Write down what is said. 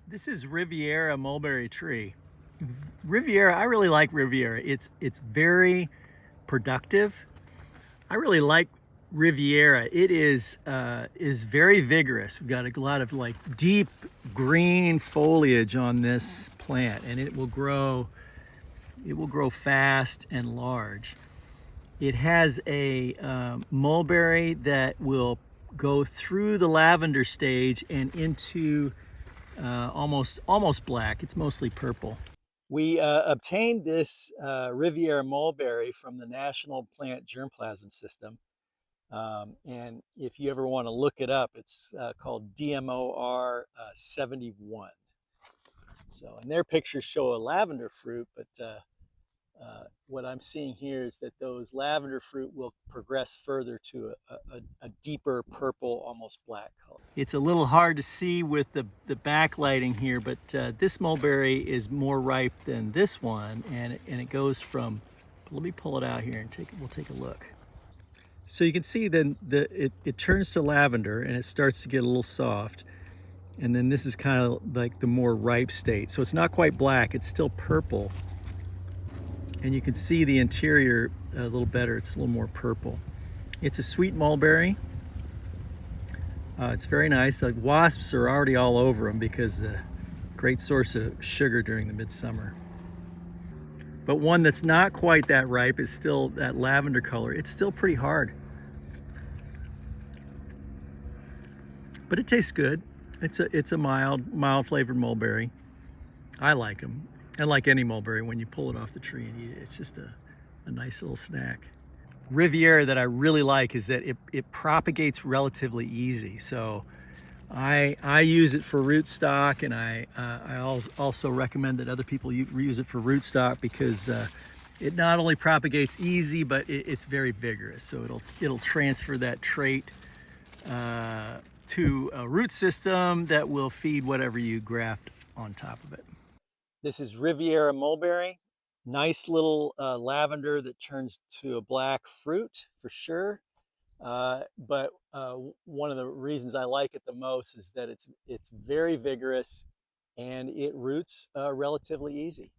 This is Riviera Mulberry tree. Riviera, I really like Riviera. It's very productive. I really like Riviera. It is very vigorous. We've got a lot of like deep green foliage on this plant, and it will grow. It will grow fast and large. It has a mulberry that will go through the lavender stage and into almost black. It's mostly purple. We obtained this Riviera Mulberry from the National Plant Germplasm System. And if you ever want to look it up, it's called DMOR 71. So, and their pictures show a lavender fruit, but what I'm seeing here is that those lavender fruit will progress further to a deeper purple, almost black color. It's a little hard to see with the backlighting here, but this mulberry is more ripe than this one, and it goes from, let me pull it out here and we'll take a look. So you can see then it turns to lavender and it starts to get a little soft. And then this is kind of like the more ripe state. So it's not quite black, it's still purple. And you can see the interior a little better. It's a little more purple. It's a sweet mulberry. It's very nice. Like wasps are already all over them because the great source of sugar during the midsummer. But one that's not quite that ripe is still that lavender color. It's still pretty hard. But it tastes good. It's a mild flavored mulberry. I like them. And like any mulberry, when you pull it off the tree and eat it, it's just a nice little snack. Riviera that I really like is that it propagates relatively easy. So I use it for rootstock, and I also recommend that other people use it for rootstock because it not only propagates easy, but it's very vigorous. So it'll transfer that trait to a root system that will feed whatever you graft on top of it. This is Riviera Mulberry. Nice little lavender that turns to a black fruit for sure. But one of the reasons I like it the most is that it's very vigorous and it roots relatively easy.